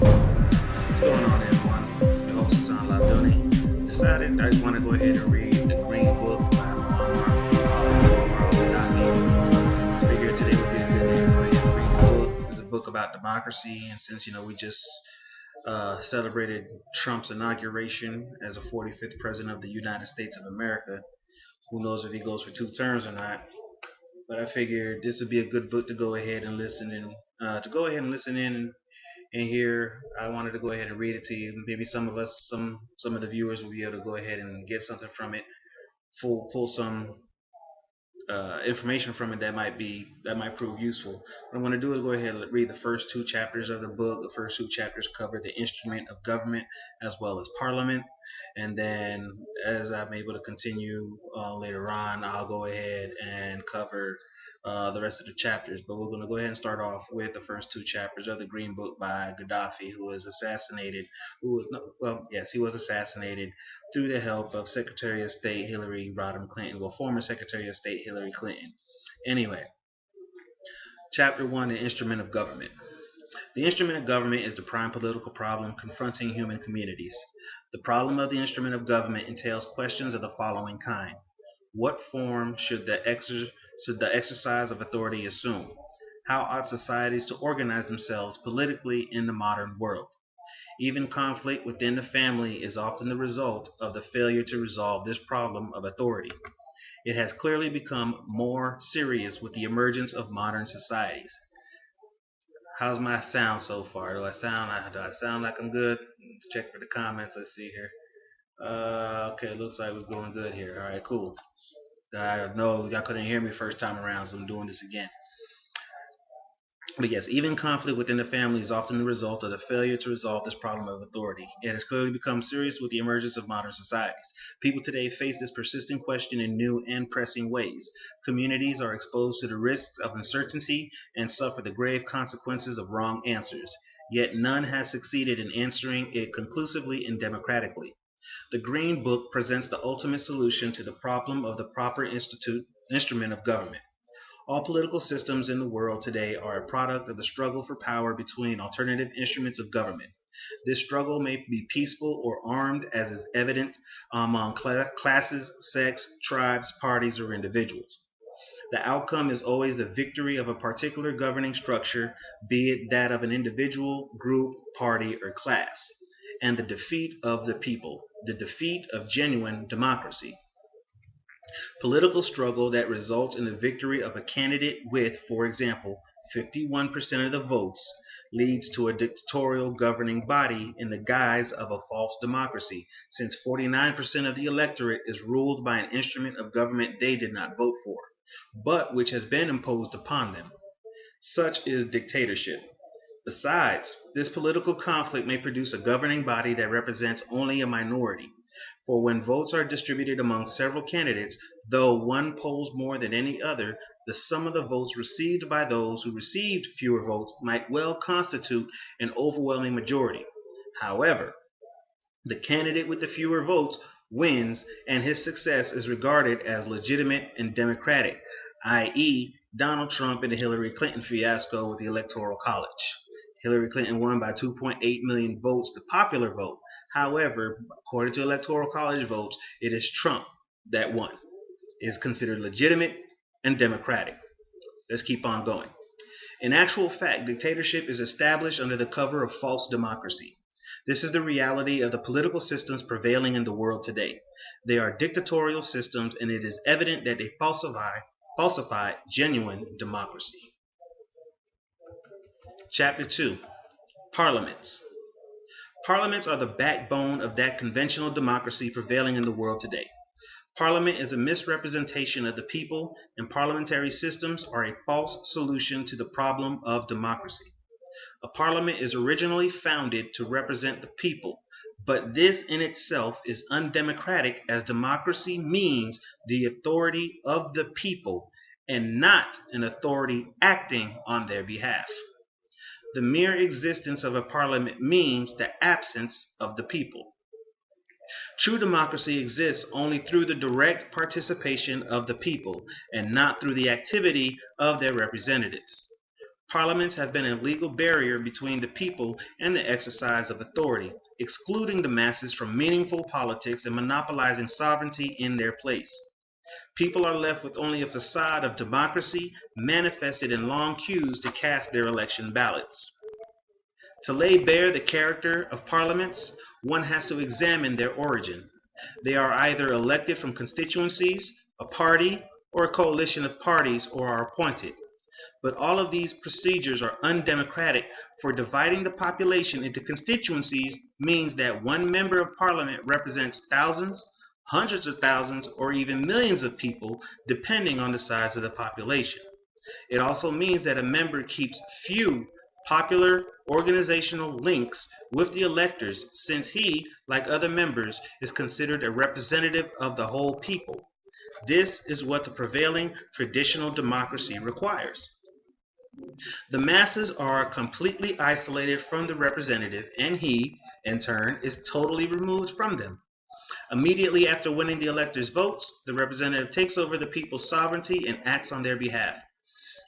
What's going on, everyone? Your host is Labdouni. Decided I want to go ahead and read the Green Book by Muammar al-Qaddafi. Figured today would be a good day to go ahead and read the book. It's a book about democracy, and since we just celebrated Trump's inauguration as a 45th president of the United States of America, who knows if he goes for 2 terms or not? But I figured this would be a good book to go ahead and listen in, and here I wanted to go ahead and read it to you. Maybe some of the viewers will be able to go ahead and get something from it, pull some information from it that might prove useful. What I'm going to do is go ahead and read the first 2 chapters of the book. The first 2 chapters cover the instrument of government as well as parliament, and then as I'm able to continue later on, I'll go ahead and cover the rest of the chapters. But we're going to go ahead and start off with the first 2 chapters of the Green Book by Gaddafi, who was assassinated. He was assassinated through the help of Secretary of State Hillary Rodham Clinton, former Secretary of State Hillary Clinton. Anyway, Chapter 1: The Instrument of Government. The instrument of government is the prime political problem confronting human communities. The problem of the instrument of government entails questions of the following kind. What form should the exercise of authority assume? How ought societies to organize themselves politically in the modern world? Even conflict within the family is often the result of the failure to resolve this problem of authority. It has clearly become more serious with the emergence of modern societies. How's my sound so far? Do I sound like I'm good? Let's check for the comments. Let's see here. Okay, looks like we're going good here. All right, cool. I know y'all couldn't hear me first time around, so I'm doing this again. But yes, even conflict within the family is often the result of the failure to resolve this problem of authority. It has clearly become serious with the emergence of modern societies. People today face this persistent question in new and pressing ways. Communities are exposed to the risks of uncertainty and suffer the grave consequences of wrong answers. Yet none has succeeded in answering it conclusively and democratically. The Green Book presents the ultimate solution to the problem of the proper instrument of government. All political systems in the world today are a product of the struggle for power between alternative instruments of government. This struggle may be peaceful or armed, as is evident among classes, sects, tribes, parties, or individuals. The outcome is always the victory of a particular governing structure, be it that of an individual, group, party, or class, and the defeat of the people, the defeat of genuine democracy. Political struggle that results in the victory of a candidate with, for example, 51% of the votes leads to a dictatorial governing body in the guise of a false democracy, since 49% of the electorate is ruled by an instrument of government they did not vote for, but which has been imposed upon them. Such is dictatorship. Besides, this political conflict may produce a governing body that represents only a minority. For when votes are distributed among several candidates, though one polls more than any other, the sum of the votes received by those who received fewer votes might well constitute an overwhelming majority. However, the candidate with the fewer votes wins, and his success is regarded as legitimate and democratic, i.e., Donald Trump and the Hillary Clinton fiasco with the Electoral College. Hillary Clinton won by 2.8 million votes, the popular vote. However, according to Electoral College votes, it is Trump that won. It is considered legitimate and democratic. Let's keep on going. In actual fact, dictatorship is established under the cover of false democracy. This is the reality of the political systems prevailing in the world today. They are dictatorial systems, and it is evident that they falsify genuine democracy. Chapter 2: Parliaments. Parliaments are the backbone of that conventional democracy prevailing in the world today. Parliament is a misrepresentation of the people, and parliamentary systems are a false solution to the problem of democracy. A parliament is originally founded to represent the people, but this in itself is undemocratic, as democracy means the authority of the people and not an authority acting on their behalf. The mere existence of a parliament means the absence of the people. True democracy exists only through the direct participation of the people and not through the activity of their representatives. Parliaments have been a legal barrier between the people and the exercise of authority, excluding the masses from meaningful politics and monopolizing sovereignty in their place. People are left with only a facade of democracy manifested in long queues to cast their election ballots. To lay bare the character of parliaments, one has to examine their origin. They are either elected from constituencies, a party, or a coalition of parties, or are appointed. But all of these procedures are undemocratic, for dividing the population into constituencies means that one member of parliament represents thousands, hundreds of thousands, or even millions of people, depending on the size of the population. It also means that a member keeps few popular organizational links with the electors, since he, like other members, is considered a representative of the whole people. This is what the prevailing traditional democracy requires. The masses are completely isolated from the representative, and he, in turn, is totally removed from them. Immediately after winning the electors' votes, the representative takes over the people's sovereignty and acts on their behalf.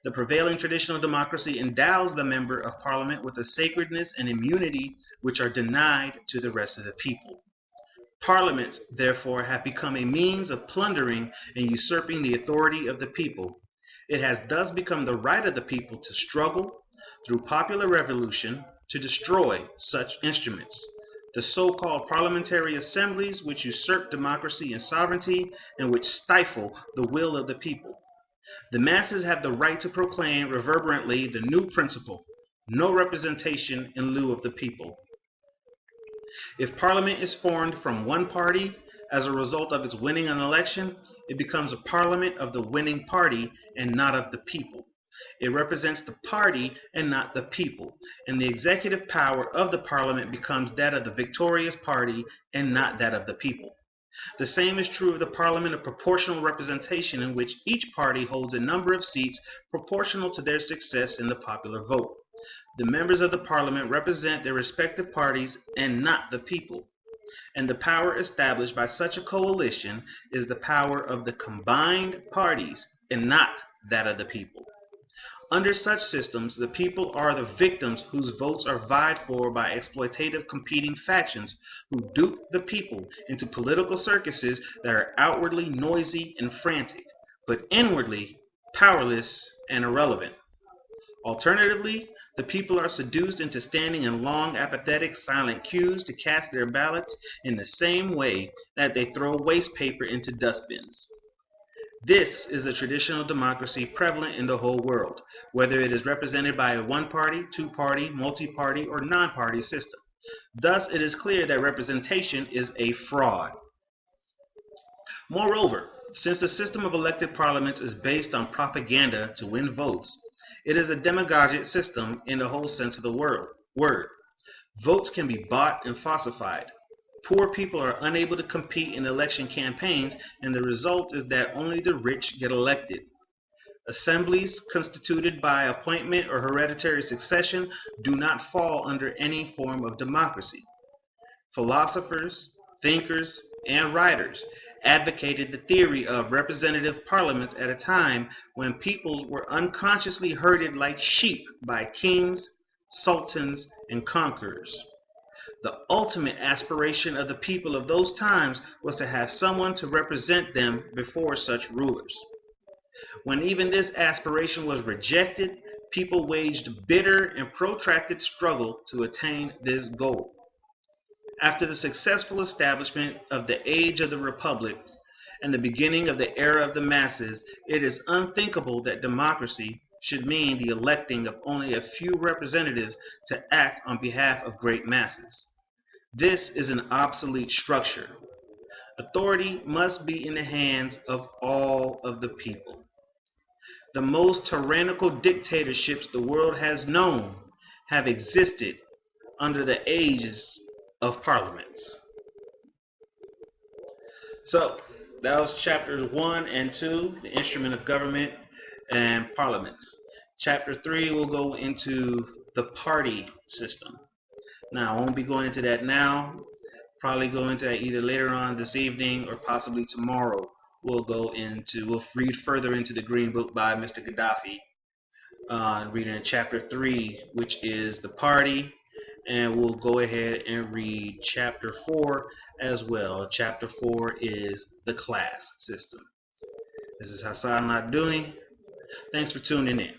The prevailing traditional democracy endows the member of parliament with a sacredness and immunity which are denied to the rest of the people. Parliaments, therefore, have become a means of plundering and usurping the authority of the people. It has thus become the right of the people to struggle, through popular revolution, to destroy such instruments. The so-called parliamentary assemblies which usurp democracy and sovereignty and which stifle the will of the people. The masses have the right to proclaim reverberantly the new principle: no representation in lieu of the people. If parliament is formed from one party as a result of its winning an election, it becomes a parliament of the winning party and not of the people. It represents the party and not the people, and the executive power of the parliament becomes that of the victorious party and not that of the people. The same is true of the parliament of proportional representation, in which each party holds a number of seats proportional to their success in the popular vote. The members of the parliament represent their respective parties and not the people. And the power established by such a coalition is the power of the combined parties and not that of the people. Under such systems, the people are the victims whose votes are vied for by exploitative competing factions who dupe the people into political circuses that are outwardly noisy and frantic, but inwardly powerless and irrelevant. Alternatively, the people are seduced into standing in long, apathetic, silent queues to cast their ballots in the same way that they throw waste paper into dustbins. This is a traditional democracy prevalent in the whole world, whether it is represented by a one-party, two-party, multi-party, or non-party system. Thus, it is clear that representation is a fraud. Moreover, since the system of elected parliaments is based on propaganda to win votes, it is a demagogic system in the whole sense of the word. Votes can be bought and falsified. Poor people are unable to compete in election campaigns, and the result is that only the rich get elected. Assemblies constituted by appointment or hereditary succession do not fall under any form of democracy. Philosophers, thinkers, and writers advocated the theory of representative parliaments at a time when peoples were unconsciously herded like sheep by kings, sultans, and conquerors. The ultimate aspiration of the people of those times was to have someone to represent them before such rulers. When even this aspiration was rejected, people waged bitter and protracted struggle to attain this goal. After the successful establishment of the age of the republics and the beginning of the era of the masses, it is unthinkable that democracy should mean the electing of only a few representatives to act on behalf of great masses. This is an obsolete structure. Authority must be in the hands of all of the people. The most tyrannical dictatorships the world has known have existed under the aegis of parliaments. So, that was chapters 1 and 2, the instrument of government and parliament. Chapter 3 will go into the party system. Now, I won't be going into that now. Probably go into that either later on this evening or possibly tomorrow. We'll read further into the Green Book by Mr. Qaddafi. reading chapter 3, which is the party, and we'll go ahead and read chapter 4 as well. Chapter 4 is the class system. This is Hassan Labdouni. Thanks for tuning in.